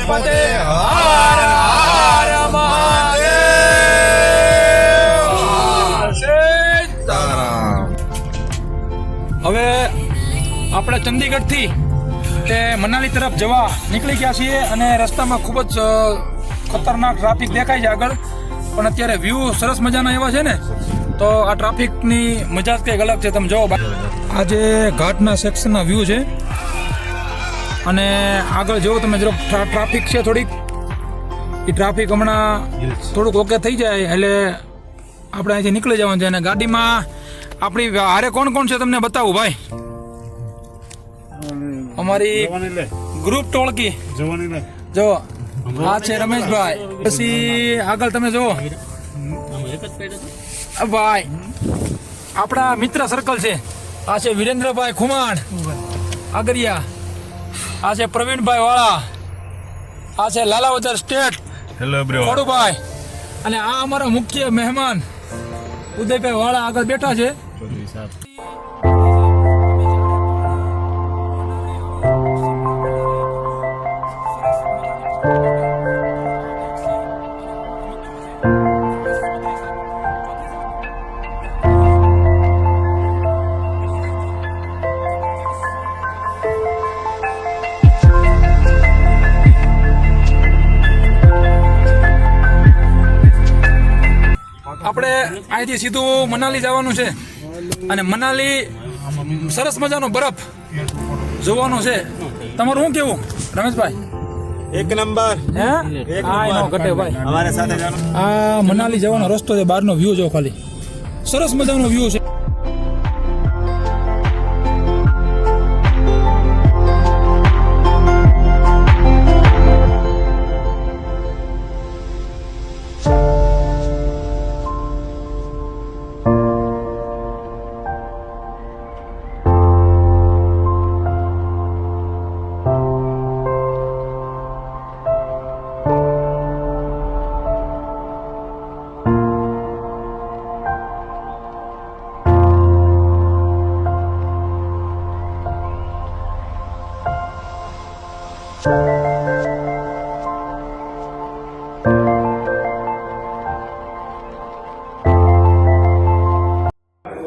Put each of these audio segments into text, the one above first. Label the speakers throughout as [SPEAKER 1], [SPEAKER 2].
[SPEAKER 1] ગણપતિ હર હર મહાદેવ. સીતારામ.
[SPEAKER 2] હવે આપણે ચંદીગઢથી તે મનાલી તરફ જવા નીકળી ગયા છીએ અને રસ્તામાં ખૂબ જ ખતરનાક ટ્રાફિક દેખાય છે આગળ, પણ અત્યારે વ્યૂ સરસ મજાના એવા છે ને, તો આ ટ્રાફિકની મજા જ કંઈક અલગ છે. તમે જુઓ, આ જે ઘાટના સેક્શનના વ્યૂ છે અને આગળ જુઓ તમે, જો ટ્રાફિક છે થોડીક, એ ટ્રાફિક હમણાં થોડુંક ઓકે થઈ જાય એટલે આપણે અહીંથી નીકળી જવાનું છે. અને ગાડીમાં આપણી હારે કોણ કોણ છે તમને બતાવું ભાઈ. અમારી ગ્રુપ ટોળકી જો આ છે રમેશભાઈ, પછી આગળ તમે જુઓ ભાઈ આપણા મિત્ર સર્કલ છે. આ છે વિરેન્દ્રભાઈ ખુમાણ આગરિયા, આ છે પ્રવીણભાઈ વાળા, આ છે લાલાવદર સ્ટેટ ખોડુભાઈ, અને આ અમારા મુખ્ય મહેમાન ઉદયભાઈ વાળા આગળ બેઠા છે. આપણે અહીંથી સીધું મનાલી જવાનું છે અને મનાલી સરસ મજાનો બરફ જોવાનો છે. તમારું શું કેવું રમેશભાઈ?
[SPEAKER 1] એક નંબર.
[SPEAKER 2] હે આ નો ઘટે ભાઈ.
[SPEAKER 1] અમારે સાથે
[SPEAKER 2] આ મનાલી જવાનો રસ્તો છે, બહારનો વ્યૂ જો ખાલી, સરસ મજાનો વ્યૂ છે.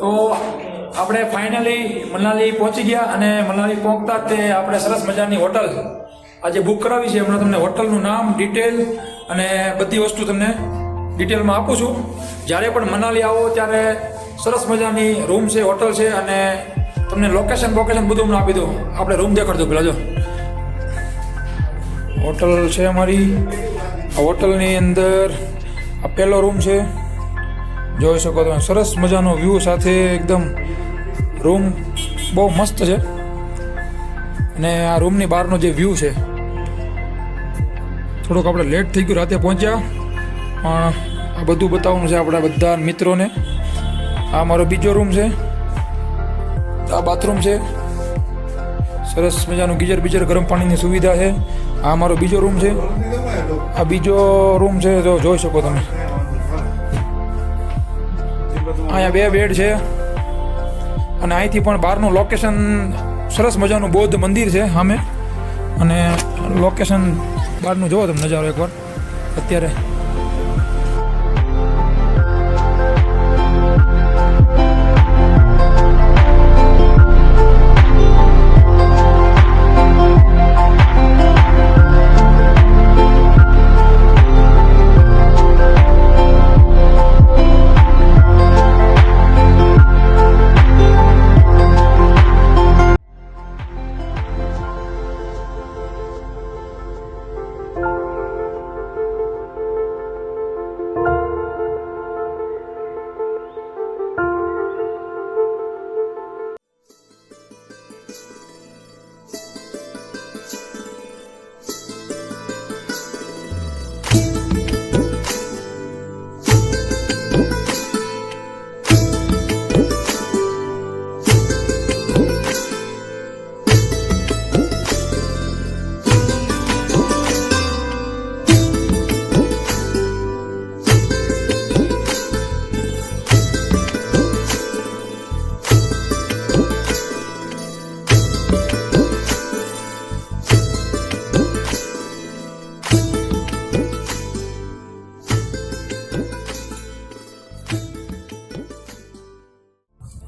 [SPEAKER 2] તો આપણે ફાઇનલી મનાલી પહોંચી ગયા અને મનાલી પહોંચતા તે આપણે સરસ મજાની હોટલ આજે બુક કરાવી છે. હમણાં તમને હોટલનું નામ, ડિટેલ અને બધી વસ્તુ તમને ડિટેલમાં આપું છું. જ્યારે પણ મનાલી આવો ત્યારે સરસ મજાની રૂમ છે, હોટલ છે, અને તમને લોકેશન બધું હમણાં આપી દઉં. આપણે રૂમ દેખાડજો પેલા. જો હોટલ છે અમારી. આ હોટલની અંદર આ પહેલો રૂમ છે, જોઈ શકો તમે. સરસ મજાનો વ્યૂ સાથે એકદમ રૂમ બહુ મસ્ત છે. અને આ રૂમની બહારનો જે વ્યૂ છે, થોડુંક આપણે લેટ થઈ ગયું, રાતે પહોંચ્યા, પણ આ બધું બતાવવાનું છે આપણા બધા મિત્રોને. આ મારો બીજો રૂમ છે, આ બાથરૂમ છે, સરસ મજાનું ગીઝર ગરમ પાણીની સુવિધા છે. આ મારો બીજો રૂમ છે, આ બીજો રૂમ છે, જો જોઈ શકો તમે. અહીંયા 2 બેડ છે અને અહીંથી પણ બહારનું લોકેશન સરસ મજાનું બૌદ્ધ મંદિર છે સામે, અને લોકેશન બહારનું જોવો તમે નજારો એકવાર અત્યારે.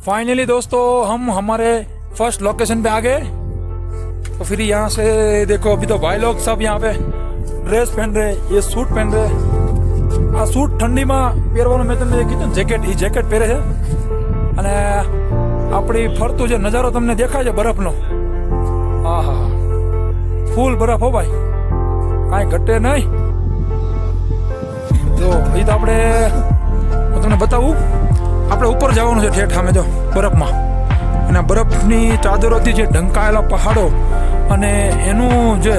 [SPEAKER 2] फाइनली दोस्तों हम हमारे फर्स्ट लोकेशन पे आ गए। तो फिर यहाँ से देखो अभी तो भाई लोग सब यहाँ पे ड्रेस पहन रहे, ये सूट पहन रहे। आ सूट ठंडीમાં પહેરવાનું મેં તમને કીધું જેકેટ, એ જેકેટ પહેરે છે અને આપણી ફરતું જે નજારો તમને દેખાય છે બરફનો, આહા ફૂલ બરફ હો ભાઈ, કાંઈ ઘટે નહીં। જો એ તો આપણે હું તમને બતાવું, આપણે ઉપર જવાનું છે ઠેઠ સામે જો બરફમાં, અને બરફની ચાદરોથી જે ઢંકાયેલા પહાડો અને એનું જે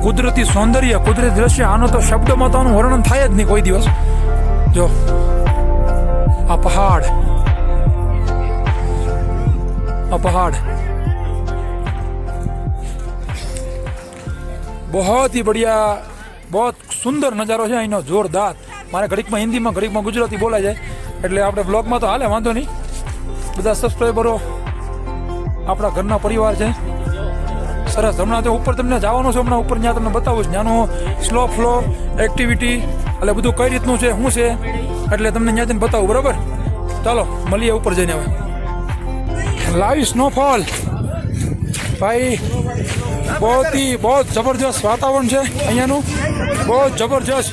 [SPEAKER 2] કુદરતી સૌંદર્ય, કુદરતી દ્રશ્ય, આનો તો શબ્દમાં તો આનું વર્ણન થાય જ નહીં કોઈ દિવસ। જો આ પહાડ, આ પહાડ बहुत ही बढ़िया, बहुत સુંદર નજારો છે અહીંનો, જોરદાર। મારે ઘડીકમાં હિન્દીમાં ઘડીકમાં ગુજરાતી બોલાય જાય એટલે આપણે બ્લોગમાં તો હાલે, વાંધો નહીં। બધા સબસ્ક્રાઈબરો આપણા ઘરના પરિવાર છે, સરસ। હમણાં તો ઉપર તમને જવાનું છે, હમણાં ઉપર ત્યાં તમને બતાવું છું ત્યાંનું સ્લો ફ્લો એક્ટિવિટી, એટલે બધું કઈ રીતનું છે શું છે, એટલે તમને ત્યાં જઈને બતાવું, બરાબર? ચાલો મળીએ ઉપર જઈને। હવે લાઈવ સ્નોફોલ ભાઈ, बहुत जबरदस्त वातावरण है अहींयाનું, बहुत जबरदस्त।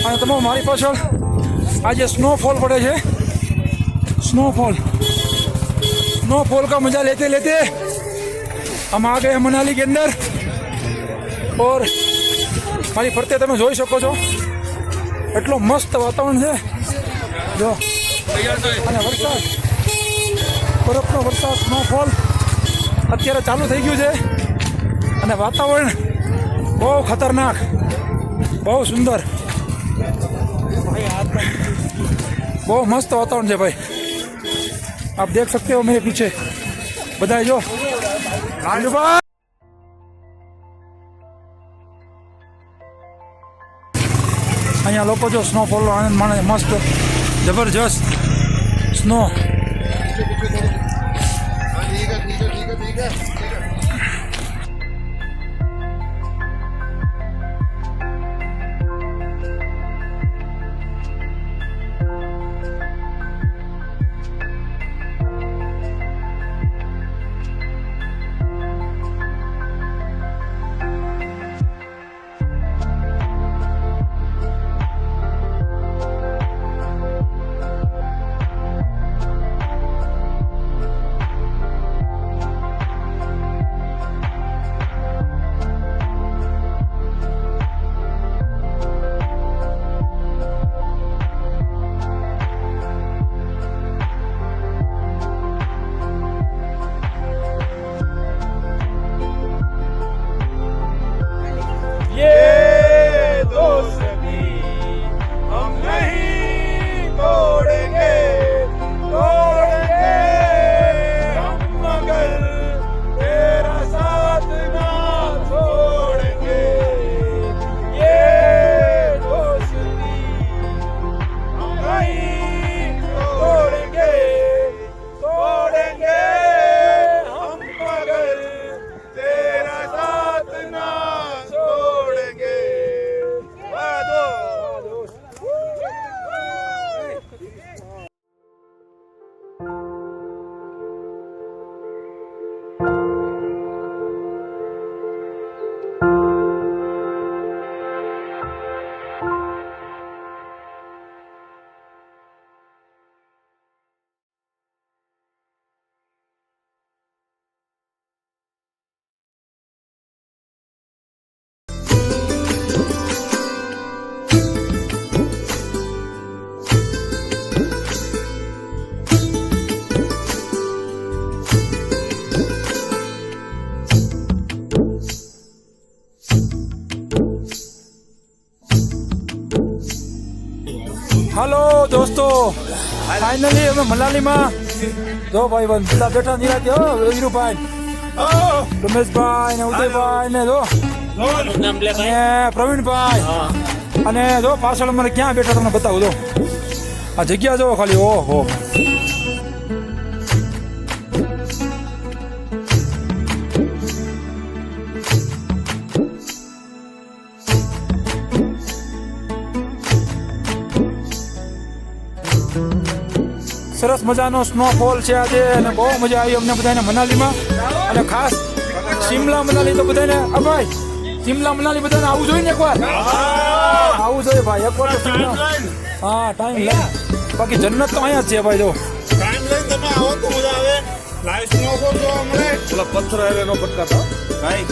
[SPEAKER 2] અને તમે મારી પાછળ આજે स्नोफॉल पड़े છે, स्नोफॉल का मजा लेते लेते हम आ गए मनाली के अंदर। और મારી ફરતે તમે જોઈ શકો છો એટલો મસ્ત વાતાવરણ છે જો, અને વરસાદ, બરફનો વરસાદ, સ્નોફોલ અત્યારે ચાલુ થઈ ગયું છે અને વાતાવરણ બહુ ખતરનાક, બહુ સુંદર, બહુ મસ્ત वातावरण છે भाई। आप देख सकते हो मेरे पीछे बधाई जो અહીંયા લોકો જો સ્નોફોલનો આનંદ માણે, મસ્ત જબરજસ્ત સ્નો। हेलो दोस्तों, फाइनली અમે મનાલીમાં જો ભાઈ બધા બેઠા નિરાતે, હો વીરુભાઈ, રમેશભાઈ ને ઉદયભાઈ ને જો ને પ્રવીણભાઈ, અને જો પાછળ અમારે ક્યાં બેઠા તમને બતાવું, જો આ જગ્યા જો ખાલી, ઓહો સરસ મજાનો સ્નોફોલ છે આજે અને બહુ મજા આવી અમને બધાને મનાલીમાં. અને ખાસ શિમલા મનાલી તો બધાને ભાઈ શિમલા મનાલી બધાને આવવું જોઈએ ને એકવાર. આવવું જોઈએ ભાઈ એકવાર તો શિમલા. હા ટાઈમ લે બાકી જન્નત તો અહીંયા જ છે ભાઈ. જો
[SPEAKER 1] ટાઈમ લઈને તમે આવો તો મજા આવે. લાઈવ સ્નોફોલ જોવા મળે. પેલા પથ્થર હારે નો પટકાતા. ભાઈ